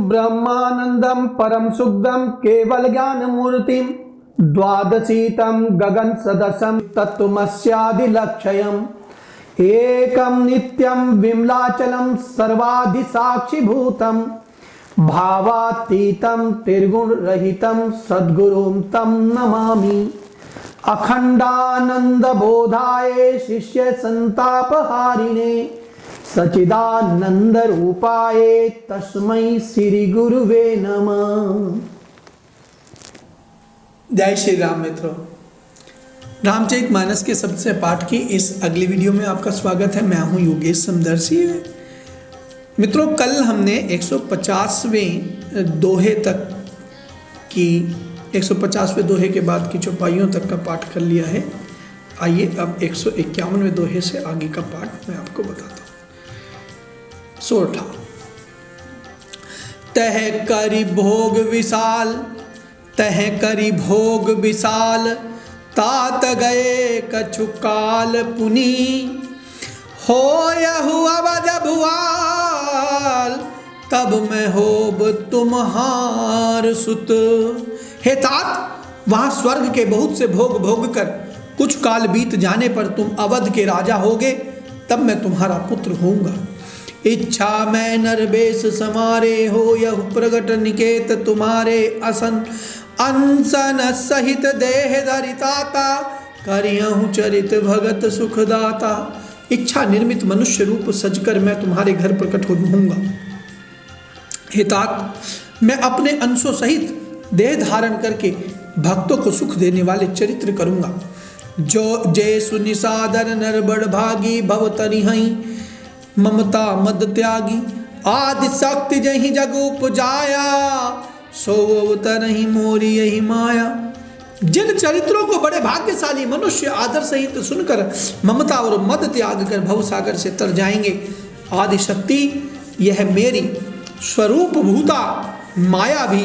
ब्रह्मानंदम परम सुखदम केवल ज्ञान मूर्तिम द्वादशीतम गगन सदसम तत्वमस्यादि लक्ष्यम एकम नित्यम विमलाचलम सर्वाधि साक्षी भूतम भावातीतम त्रिगुण रहितम सद्गुरुम तम नमामि अखंडानंद बोधाय शिष्य संतापहारिणे सचिदानंद रूपाय तस्मै श्री गुरुवे नमः। जय श्री राम मित्रों, रामचरितमानस के सबसे पाठ की इस अगली वीडियो में आपका स्वागत है। मैं हूं योगेश समदर्शी। मित्रों, कल हमने 150वें दोहे तक की 150वें दोहे के बाद की चौपाइयों तक का पाठ कर लिया है। आइए अब 151वें दोहे से आगे का पाठ मैं आपको बताता हूँ। सोरठा। तह करि भोग विशाल, तह करि भोग विशाल, तात गए कछु काल पुनि, होयहु अवध भुआल, तब मैं होब तुम्हार सुत। हे तात, वहां स्वर्ग के बहुत से भोग भोग कर कुछ काल बीत जाने पर तुम अवध के राजा होगे, तब मैं तुम्हारा पुत्र होऊंगा। इच्छा मैं नरवेश समारे, हो यह प्रगट निकेत तुम्हारे असन, अनसन सहित देह धरिताता, करियहु चरित भगत सुखदाता। इच्छा निर्मित मनुष्य रूप सजकर मैं तुम्हारे घर प्रकट होऊंगा। हे तात, मैं अपने अंशों सहित देह धारण करके भक्तों को सुख देने वाले चरित्र करूंगा। जो जय सुनिसादर नर बड़ भागी, भव तरिहई ममता मद त्यागी, आदि शक्ति जहि जग उपजाया, सो तरही मोरी यही माया। जिन चरित्रों को बड़े भाग्यशाली मनुष्य आदर सहित सुनकर ममता और मद त्याग कर भवसागर से तर जाएंगे, आदि शक्ति यह मेरी स्वरूप भूता माया भी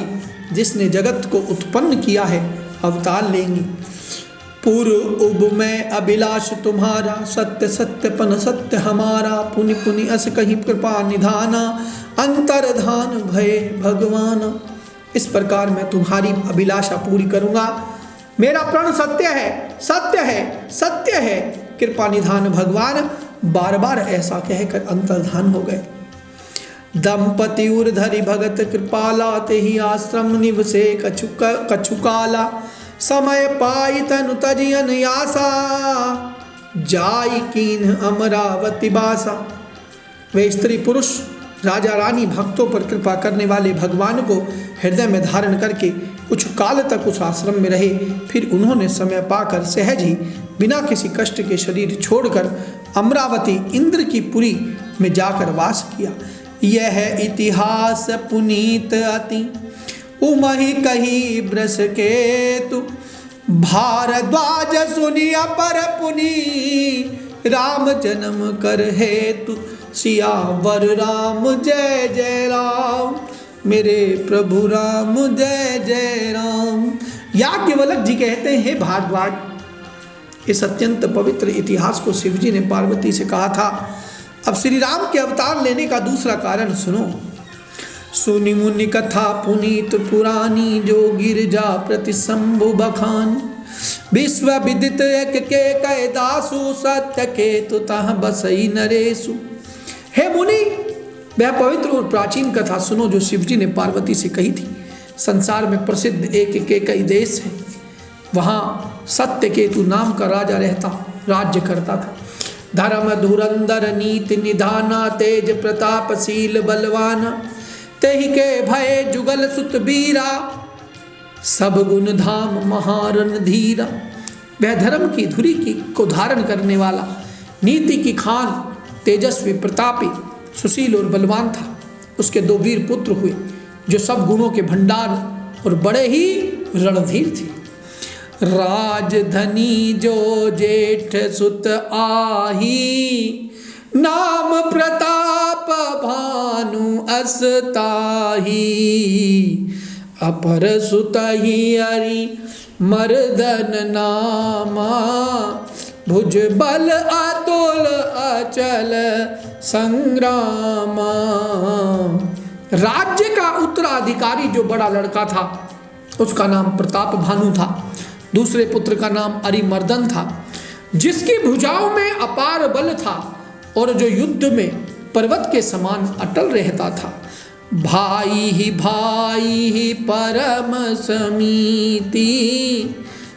जिसने जगत को उत्पन्न किया है अवतार लेंगी। पूर्व उब में अभिलाष तुम्हारा, सत्य सत्यपन सत्य हमारा, पुनि पुनि अस कहीं कृपा निधाना, अंतर्धान भय भगवान। इस प्रकार मैं तुम्हारी अभिलाषा पूरी करूंगा। मेरा प्रण सत्य है, सत्य है, सत्य है, कृपा निधान भगवान। बार बार ऐसा कहकर अंतर्धान हो गए। दंपति उर्धरि भगत कृपाला, तेहि आश्रम निवसे कछुकाला, समय पाई तनु तजियन यासा, जाई कीन अमरावती बासा। वे स्त्री पुरुष राजा रानी भक्तों पर कृपा करने वाले भगवान को हृदय में धारण करके कुछ काल तक उस आश्रम में रहे। फिर उन्होंने समय पाकर सहज ही बिना किसी कष्ट के शरीर छोड़कर अमरावती इंद्र की पुरी में जाकर वास किया। यह इतिहास पुनीत अति, उमहि कही ब्रस केतु, भारद्वाज सुनि अपर पुनि, राम जन्म कर हेतु, सियावर राम जय जय राम, मेरे प्रभु राम जय जय राम। याज्ञवल्क्य जी कहते हैं, भारद्वाज, इस अत्यंत पवित्र इतिहास को शिवजी ने पार्वती से कहा था। अब श्री राम के अवतार लेने का दूसरा कारण सुनो। सुनि मुनि कथा पुनीत पुरानी, जो गिरजा प्रति शंभु बखान, विश्व विदित एक के कह दासु, सत्य के तुतः बसई नरेशु। हे मुनि, वह पवित्र और प्राचीन कथा सुनो जो शिवजी ने पार्वती से कही थी। संसार में प्रसिद्ध एक के कई देश है, वहाँ सत्य केतु नाम का राजा राज्य करता था। धर्म धुरंधर नीति निधाना, तेज प्रतापशील बलवाना, तेहि के भय जुगल सुत बीरा, सब गुण धाम महारण धीरा। वह धर्म की धुरी को धारण करने वाला, नीति की खान, तेजस्वी, प्रतापी, सुशील और बलवान था। उसके 2 वीर पुत्र हुए जो सब गुणों के भंडार और बड़े ही रणधीर थे। राजधनी जो जेठ सुत आही, नाम प्रताप भानु अस्ताही, अपर सुतहि हरि मर्दन नामा, भुज बल अतुल अचल संग्रामा। राज्य का उत्तराधिकारी जो बड़ा लड़का था उसका नाम प्रताप भानु था। दूसरे पुत्र का नाम अरिमर्दन था, जिसकी भुजाओं में अपार बल था और जो युद्ध में पर्वत के समान अटल रहता था। भाई ही परम समीति,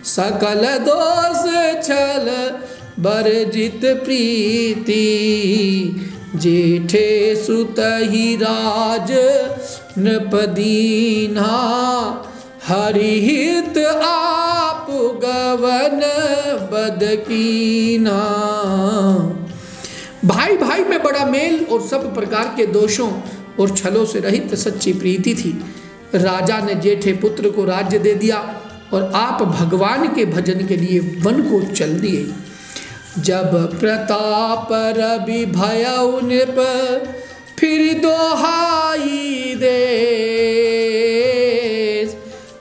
सकल दोष छल बरजित प्रीति, जेठे सुत ही राज नृपदीना, हरिहित आप गवन बदकीना। भाई भाई में बड़ा मेल और सब प्रकार के दोषों और छलों से रहित सच्ची प्रीति थी। राजा ने जेठे पुत्र को राज्य दे दिया और आप भगवान के भजन के लिए वन को चल दिए। जब प्रताप रवि भयउ नृप, फिर दोहाई दे,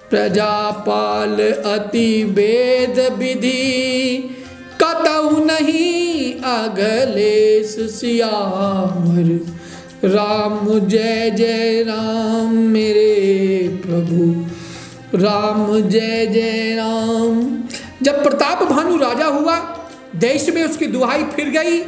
प्रजापाल अति वेद विधि, कतहु नहीं अगलेस सियावर। राम जय जय राम मेरे प्रभु, राम जय जय राम। जब प्रताप भानु राजा हुआ, देश में उसकी दुहाई फिर गई।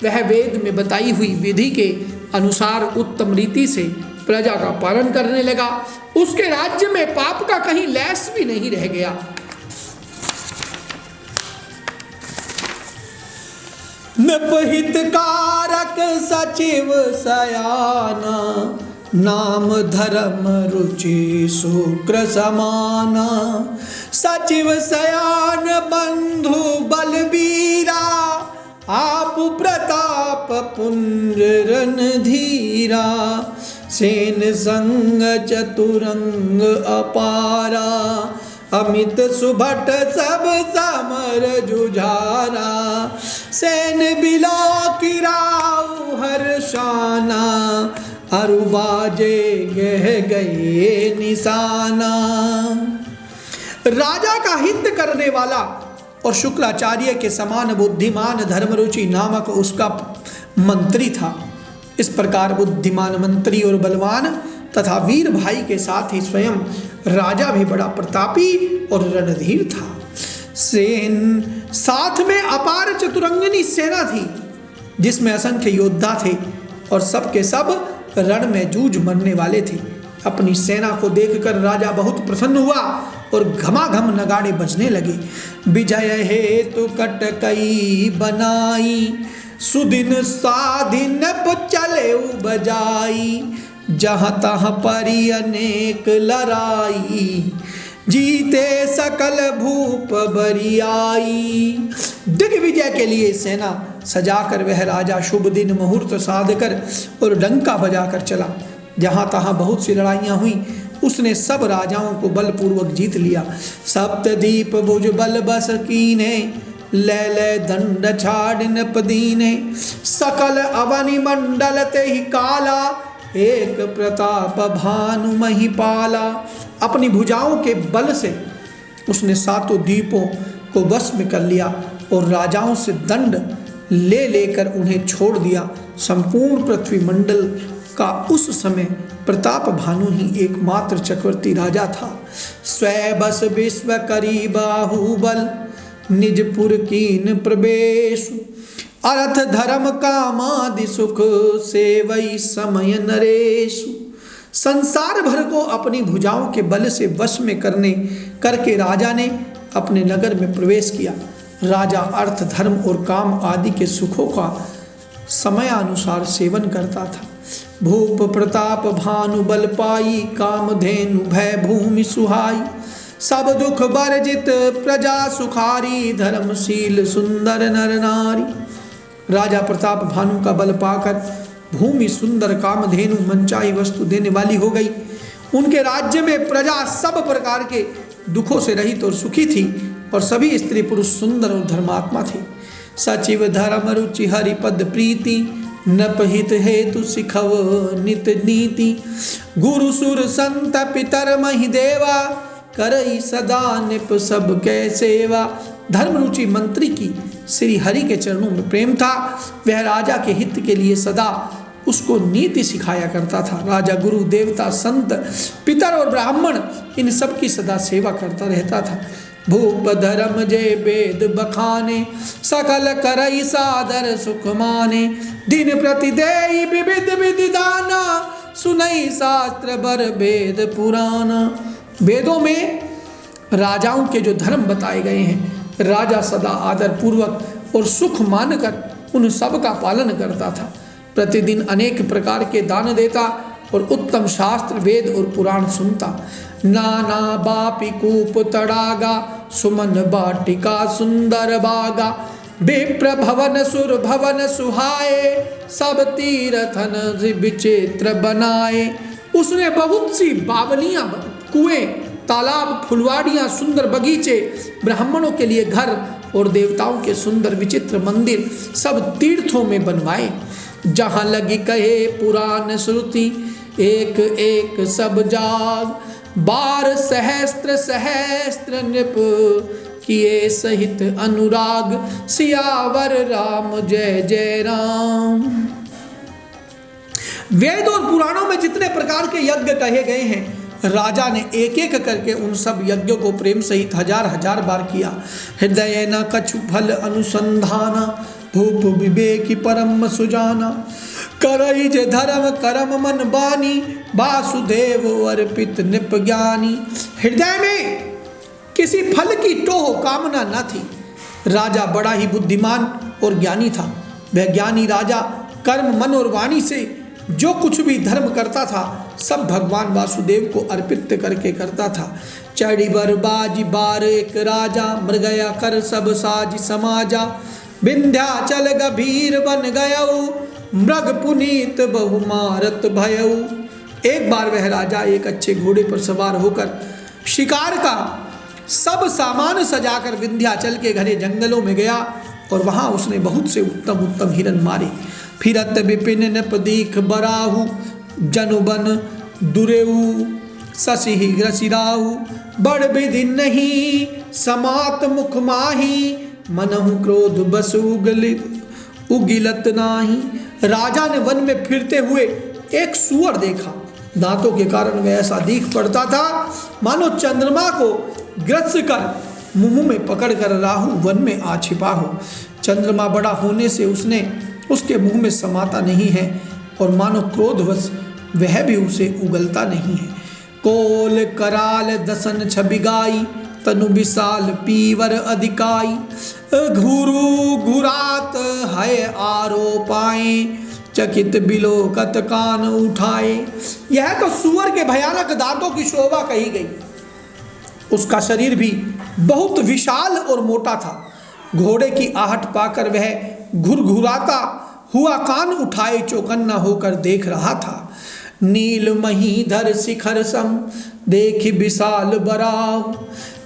वह वेद में बताई हुई विधि के अनुसार उत्तम रीति से प्रजा का पालन करने लगा। उसके राज्य में पाप का कहीं लेस भी नहीं रह गया। नपहित कारक सचिव सयाना, नाम धर्म रुचि शुक्र समाना। सचिव सयान बंधु बलबीरा, आप प्रताप पुंज रणधीरा। सेन संग चतुरंग अपारा, अमित सुभट सब समर जुझारा। सेन बिलो किराऊ हर्षाना, अरुबाजे गह गए निशाना। राजा का हित करने वाला और शुक्राचार्य के समान बुद्धिमान धर्मरुचि नामक उसका मंत्री था। इस प्रकार बुद्धिमान मंत्री और बलवान तथा वीर भाई के साथ ही स्वयं राजा भी बड़ा प्रतापी और रणधीर था। सेन साथ में अपार चतुरंगिनी सेना थी, जिसमें असंख्य योद्धा थे और सब के सब रण में जूझ मरने वाले थे। अपनी सेना को देखकर राजा बहुत प्रसन्न हुआ और घमाघम नगाड़े बजने लगे। विजय हेतु कटकई बनाई, सुदिन साधिन चले बजाई। जहाँ तहाँ परी अनेक लड़ाई, जीते सकल भूप बरियाई। दिग्विजय के लिए सेना सजाकर वह राजा शुभ दिन मुहूर्त साध कर और डंका बजाकर चला। जहाँ तहाँ बहुत सी लड़ाइयाँ हुई, उसने सब राजाओं को बलपूर्वक जीत लिया। सप्तदीप भुज बल बस कीने, ले ले दंड छाड़ नपदीने। सकल अवनि मंडल ते ही काला, एक प्रताप भानु महिपाला। अपनी भुजाओं के बल से उसने सातों द्वीपों को वश में कर लिया और राजाओं से दंड ले लेकर उन्हें छोड़ दिया। संपूर्ण पृथ्वी मंडल का उस समय प्रताप भानु ही एकमात्र चक्रवर्ती राजा था। स्वै बस विश्व करी बाहुबल, निजपुर कीन प्रवेश। अर्थ धर्म कामादि सुख सेवई समय नरेशु। संसार भर को अपनी भुजाओं के बल से वश में करके राजा ने अपने नगर में प्रवेश किया। राजा अर्थ धर्म और काम आदि के सुखों का समयानुसार सेवन करता था। भूप प्रताप भानु बल पाई, कामधेनु भय भूमि सुहाई। सब दुख बरजित प्रजा सुखारी, धर्मशील सुंदर नर नारी। राजा प्रताप भानु का बल पाकर भूमि सुंदर, कामधेनु मनचाही वस्तु देने वाली हो गई। उनके राज्य में प्रजा सब प्रकार के दुखों से रहित और सुखी थी और सभी स्त्री पुरुष सुंदर और धर्मात्मा थे। सचिव धर्म रुचि हरिपद प्रीति, नपहित हेतु सिखव नित नीति। गुरु सुर संत पितर महि देवा, करई सदा निप सब कै सेवा। धर्म रुचि मंत्री की श्री हरि के चरणों में प्रेम था। वह राजा के हित के लिए सदा उसको नीति सिखाया करता था। राजा गुरु देवता संत पितर और ब्राह्मण इन सब की सदा सेवा करता रहता था। भूप धर्म जय वेद बखाने, सकल करई सादर सुख माने। दिन प्रति देई विविध विधि दाना, सुनई शास्त्र बर वेद पुराना। वेदों में राजाओं के जो धर्म बताए गए हैं, राजा सदा आदर पूर्वक और सुख मानकर उन सब का पालन करता था। प्रतिदिन अनेक प्रकार के दान देता और उत्तम शास्त्र वेद और पुराण सुनता। नाना बापी कूप तड़ागा, सुमन बाटिका सुंदर बागा। विप्र भवन सुर भवन सुहाए, सब तीर्थन विचित्र बनाए। उसने बहुत सी बावलियां, कुएं, तालाब, फुलवाड़ियां, सुंदर बगीचे, ब्राह्मणों के लिए घर और देवताओं के सुंदर विचित्र मंदिर सब तीर्थों में बनवाए। जहाँ लगी कहे पुराण श्रुति, एक एक सब जाग। 12 सहस्त्र सहस्त्र नृप, किए सहित अनुराग। सियावर राम जय जय राम। वेद और पुराणों में जितने प्रकार के यज्ञ कहे गए हैं, राजा ने एक एक करके उन सब यज्ञों को प्रेम सहित हजार हजार बार किया। हृदय न कछु फल अनुसंधाना, भूप विवेकी परम सुजाना। करई जे धर्म करम मन बानी, वासुदेव अर्पित नृप ज्ञानी। हृदय में किसी फल की टोह कामना न थी। राजा बड़ा ही बुद्धिमान और ज्ञानी था। वह ज्ञानी राजा कर्म मन और वाणी से जो कुछ भी धर्म करता था, सब भगवान वासुदेव को अर्पित करके करता था। चढ़ी बर बाजी बार एक राजा, मृगया कर सब साज समाजा। विंध्याचल गभीर बन गयऊ, मृग पुनीत बहुमारत भयऊ। एक बार वह राजा एक अच्छे घोड़े पर सवार होकर शिकार का सब सामान सजाकर विंध्याचल के घने जंगलों में गया और वहां उसने बहुत से उत्तम उत्तम हिरण मारे। फिरत विपिन नृप दीख बराहु, जनुबन दुरेऊ शशि ग्रसिराहु। बड़ विधि नहीं समात मुख माही, मनहु क्रोध बस उगिलत नाही। राजा ने वन में फिरते हुए एक सूअर देखा। दांतों के कारण वह ऐसा दिख पड़ता था मानो चंद्रमा को ग्रस कर मुंह में पकड़कर राहु वन में आ छिपा हो। चंद्रमा बड़ा होने से उसके मुंह में समाता नहीं है और मानो क्रोधवश वह भी उसे उगलता नहीं है। कोल कराल दसन छबिगाई, तनु विशाल पीवर अधिकाई। घुरु घुरात है आरोपाए, चकित बिलोकत कान उठाए। यह तो सूअर के भयानक दांतों की शोभा कही गई। उसका शरीर भी बहुत विशाल और मोटा था। घोड़े की आहट पाकर वह घुरघुराता हुआ कान उठाए चौकन्ना होकर देख रहा था। नील महीधर शिखर सम, देखी विशाल बराव।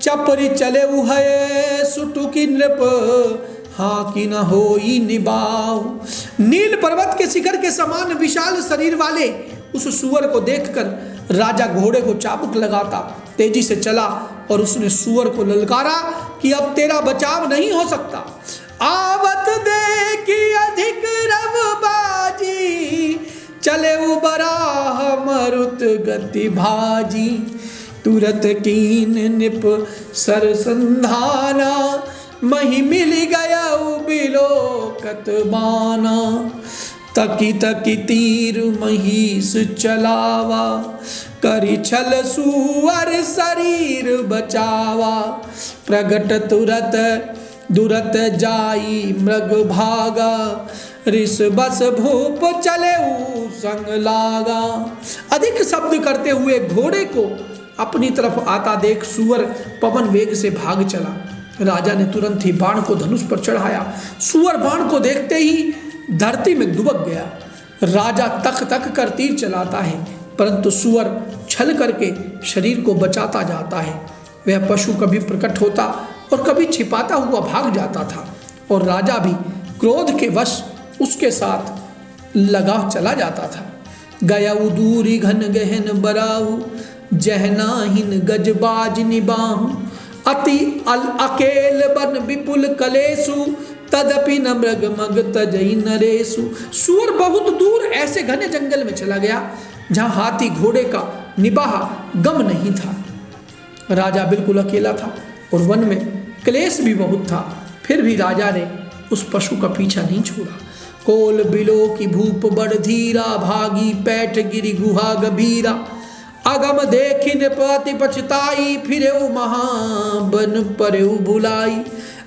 चपरी चले है सुटुकी नृप, हाँ कि न होई निभाव। नील पर्वत के शिखर के समान विशाल शरीर वाले उस सूअर को देखकर राजा घोड़े को चाबुक लगाता तेजी से चला और उसने सूअर को ललकारा कि अब तेरा बचाव नहीं हो सकता। आवत देखी अधिक रवबाजी, चले बराह मरुत गति भाजी। तुरत कीन निप सर संधाना, मही मिल गया बिलोकत बाना। तकी तकी तीर महीस चलावा, करी छल सुअर शरीर बचावा। प्रगट तुरत दुरत जाई मृग भागा, ऋष बस भूप चले संग लागा। अधिक शब्द करते हुए घोड़े को अपनी तरफ आता देख सूअर पवन वेग से भाग चला। राजा ने तुरंत ही बाण को धनुष पर चढ़ाया। सूअर बाण को देखते ही धरती में दुबक गया। राजा तक तक कर तीर चलाता है, परंतु सूअर छल करके शरीर को बचाता जाता है। वह पशु कभी प्रकट होता और कभी छिपाता हुआ भाग जाता था और राजा भी क्रोध के वश उसके साथ लगा चला जाता था। गया दूरी घन गहन बराहु, जहनाहिन गजबाज निबाहु। अति अकेल बन विपुल कलेसु, तदपि न मृग मग तजई नरेशु। सूअर बहुत दूर ऐसे घने जंगल में चला गया जहां हाथी घोड़े का निबाह गम नहीं था। राजा बिल्कुल अकेला था और वन में क्लेश भी बहुत था। फिर भी राजा ने उस पशु का पीछा नहीं छोड़ा। कोल बिलो की भूप बड़ धीरा, भागी पैठ गिरी गुहा गभीरा। अगम देखिन पति पछताई, फिरे महाबन परेउ बुलाई।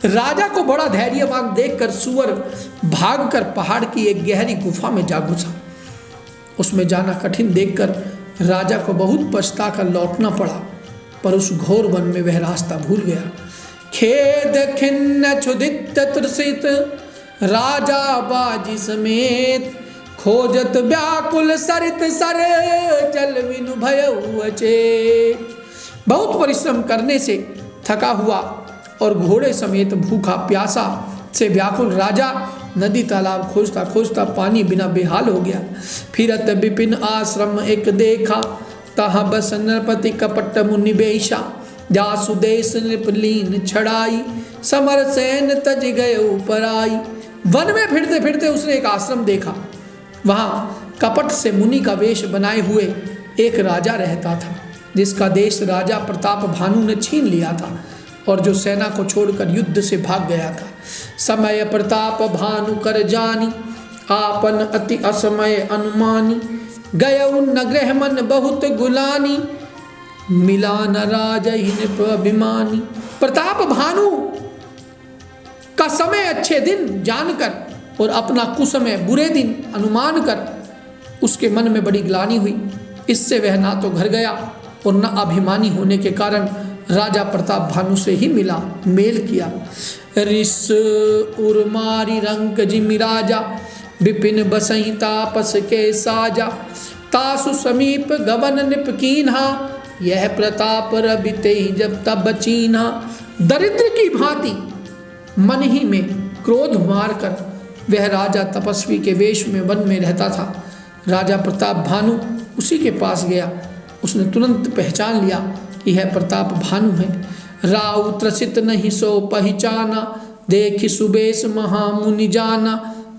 राजा को बड़ा धैर्यवान देखकर सूअर भागकर पहाड़ की एक गहरी गुफा में जा घुसा। उसमें जाना कठिन देखकर राजा को बहुत पछता कर लौटना पड़ा, पर उस घोर वन में वह रास्ता भूल गया। खेद खिन्न क्षुदित तृषित, राजा बाजी समेत। खोजत व्याकुल सरित सर, जल बिनु भयउ अचेत। बहुत परिश्रम करने से थका हुआ और घोड़े समेत भूखा प्यासा से व्याकुल राजा नदी तालाब खोजता खोजता पानी बिना बेहाल हो गया। फिरत विपिन आश्रम एक देखा, तहाँ बस नरपति कपट मुनि बेशा। जासु देश नृपलीन छड़ाई, समर सैन तज गए पराई। वन में फिरते फिरते उसने एक आश्रम देखा। वहाँ कपट से मुनि का वेश बनाए हुए एक राजा रहता था, जिसका देश राजा प्रताप भानु ने छीन लिया था और जो सेना को छोड़कर युद्ध से भाग गया था। समय प्रताप भानु कर जानी, आपन अति असमय अनुमानी। गयउ नगृह मन बहुत गुलानी, मिला न राजहि नृप अभिमानी। प्रताप भानु का समय अच्छे दिन जानकर और अपना कुसमय बुरे दिन अनुमान कर उसके मन में बड़ी ग्लानि हुई। इससे वह ना तो घर गया और न अभिमानी होने के कारण राजा प्रताप भानु से ही मिला मेल किया। रिस उर्मारी रंक जिमि राजा, विपिन बसई तापस के साजा। तासु समीप गवन निप कीन्हा, यह प्रताप रबिते जब तब चीन्हा। दरिद्र की भांति मन ही में क्रोध मारकर वह राजा तपस्वी के वेश में वन में रहता था। राजा प्रताप भानु उसी के पास गया। उसने तुरंत पहचान लिया कि यह प्रताप भानु है। राउ त्रसित नहीं सो पहचाना, देखि सुबेश महामुनि जाना।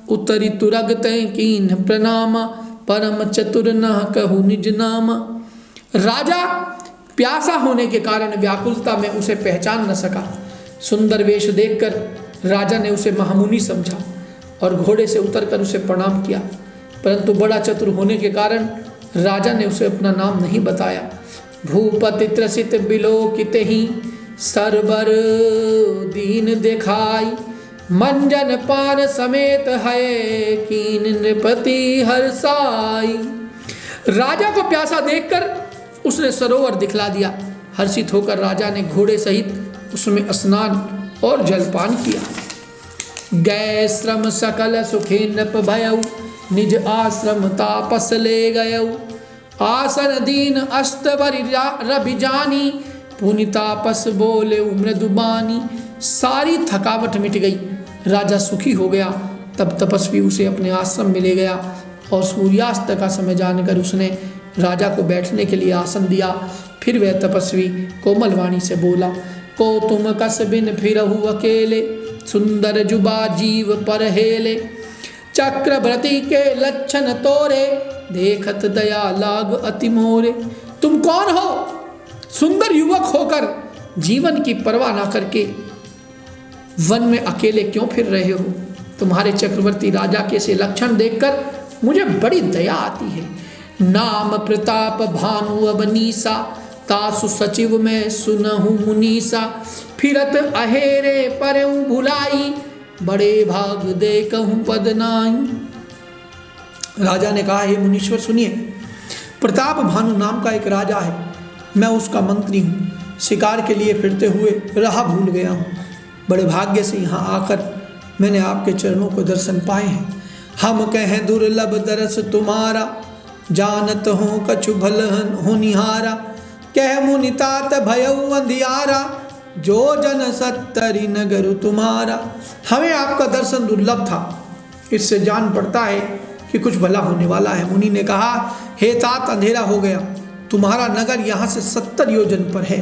उतरी तुरग तय कीन प्रणामा, परम चतुर न कहु निज नामा। राजा प्यासा होने के कारण व्याकुलता में उसे पहचान न सका। सुंदर वेश देखकर राजा ने उसे महामुनि समझा और घोड़े से उतरकर उसे प्रणाम किया, परंतु बड़ा चतुर होने के कारण राजा ने उसे अपना नाम नहीं बताया। भूपति त्रसित बिलोकिते ही, सरबर दीन दिखाई। मंजन पान समेत है, कीन नृपति हर्षाई। राजा को प्यासा देखकर उसने सरोवर दिखला दिया। हर्षित होकर राजा ने घोड़े सहित उसमें स्नान और जलपान किया। गए श्रम सकल सुखी नृप भयउ, निज आश्रम तापस ले गयउ। आसन दीन अस्तबरि रवि जानी, पुनि तापस बोले मृदुबानी। सारी थकावट मिट गई, राजा सुखी हो गया। तब तपस्वी उसे अपने आश्रम में ले गया और सूर्यास्त का समय जानकर उसने राजा को बैठने के लिए आसन दिया। फिर वह तपस्वी कोमल वाणी से बोला, को तुम कस बिन फिरहु अकेले, सुंदर जुबा जीव पर हेले। चक्रवर्ती के लक्षण तोरे, देखत दया लाग अति मोरे। तुम कौन हो? सुंदर युवक होकर जीवन की परवाह ना करके वन में अकेले क्यों फिर रहे हो? तुम्हारे चक्रवर्ती राजा के से लक्षण देखकर मुझे बड़ी दया आती है। नाम प्रताप भानु अबनीसा, तासु सचिव में सुनहु मुनीसा। फिरत अहेरे परऊ भुलाई, बड़े भाग दे कहूँ पद नाई। राजा ने कहा, हे मुनीश्वर सुनिए, प्रताप भानु नाम का एक राजा है। मैं उसका मंत्री हूँ। शिकार के लिए फिरते हुए राह भूल गया हूँ। बड़े भाग्य से यहाँ आकर मैंने आपके चरणों को दर्शन पाए हैं। हम कहें दुर्लभ दरस तुम्हारा, जानत हो कछु भल होनिहारा। कह मुनि तात भयउ अंधियारा, जो जन सत्तरी नगर तुम्हारा। हमें आपका दर्शन दुर्लभ था, इससे जान पड़ता है कि कुछ भला होने वाला है। मुनि ने कहा, हे तात, अंधेरा हो गया। तुम्हारा नगर यहाँ से 70 योजन पर है।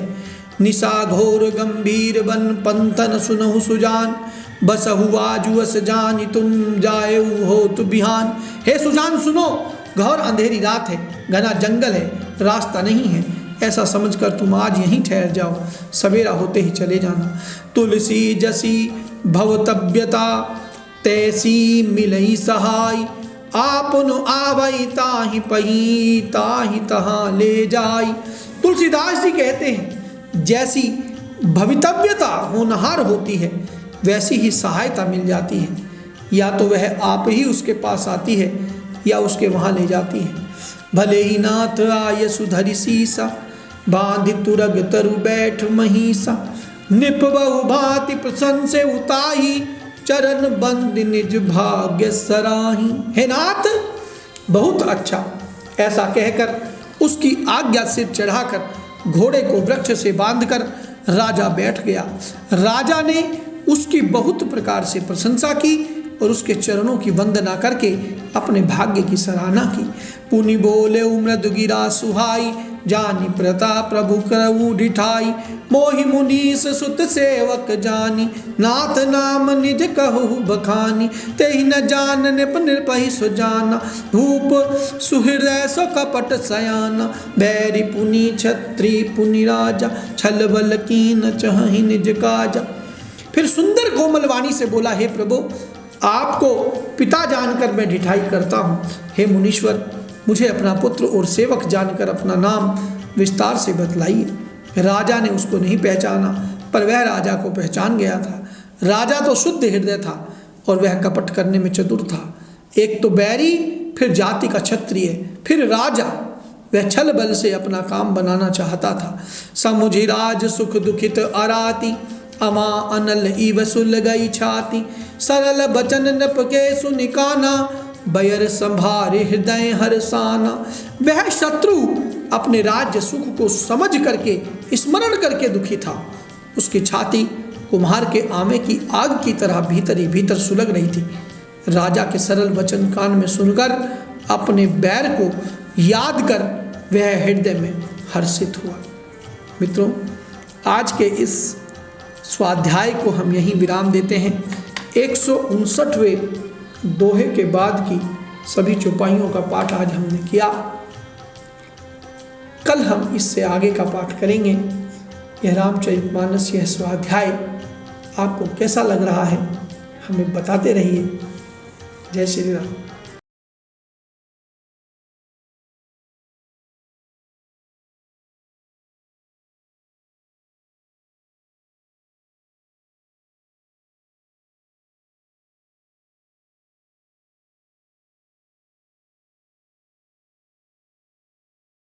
निशा घोर गंभीर बन पंथन सुनहु सुजान, बस हुआ जुअस जानी तुम जाए हो तो बिहान। हे सुजान सुनो, घोर अंधेरी रात है, घना जंगल है, रास्ता नहीं है, ऐसा समझकर तुम आज यहीं ठहर जाओ, सवेरा होते ही चले जाना। तुलसी जसी भवतव्यता तैसी मिलई सहाय, आपन आवई ताहि पही ताहि तहाँ ले जाई। तुलसीदास जी कहते हैं जैसी भवितव्यता होनहार होती है वैसी ही सहायता मिल जाती है, या तो वह आप ही उसके पास आती है या उसके वहाँ ले जाती है। भले ही नाथ आय सुधरि सीसा, बांधि तुरग तरु बैठ महीसा, निप बहु भांति प्रसन्न से उताही, चरण बंद निज भाग्य सराही। हे नाथ बहुत अच्छा, ऐसा कहकर उसकी आज्ञा से चढ़ाकर घोड़े को वृक्ष से बांधकर राजा बैठ गया। राजा ने उसकी बहुत प्रकार से प्रशंसा की और उसके चरणों की वंदना करके अपने भाग्य की सराहना की। पुनि बोले मृदु गिरा सुहाई, जानी प्रताप प्रभु करऊ डिठाई, मोहि मुनीस सुत सेवक जानी, नाथ नाम निज कहु बखानी, तेहि न जान निप निर्पहि सो जाना, भूप सुहृदय सो कपट सयाना, बैरी पुनि छत्री पुनि राजा, छल बल कीन चहि निज काजा। फिर सुंदर कोमल वाणी से बोला, हे प्रभु आपको पिता जानकर मैं ढिठाई करता हूँ, हे मुनीश्वर मुझे अपना पुत्र और सेवक जानकर अपना नाम विस्तार से बतलाइए। राजा ने उसको नहीं पहचाना, पर वह राजा को पहचान गया था। राजा तो शुद्ध हृदय था और वह कपट करने में चतुर था। एक तो बैरी, फिर जाति का क्षत्रिय, फिर राजा, वह छल बल से अपना काम बनाना चाहता था। समुझि राज सुख दुखित अराती, अमा अनल इव सुल गई छाती, सरल बचन नप के सुनिकाना, बयर संभारे हृदय हरसाना। वह शत्रु अपने राज्य सुख को समझ करके स्मरण करके दुखी था। उसकी छाती कुम्हार के आमे की आग की तरह भीतर ही भीतर सुलग रही थी। राजा के सरल वचन कान में सुनकर अपने बैर को याद कर वह हृदय में हर्षित हुआ। मित्रों, आज के इस स्वाध्याय को हम यहीं विराम देते हैं। 159वें दोहे के बाद की सभी चौपाइयों का पाठ आज हमने किया। कल हम इससे आगे का पाठ करेंगे। यह रामचरितमानस यह स्वाध्याय आपको कैसा लग रहा है हमें बताते रहिए। जय श्री राम।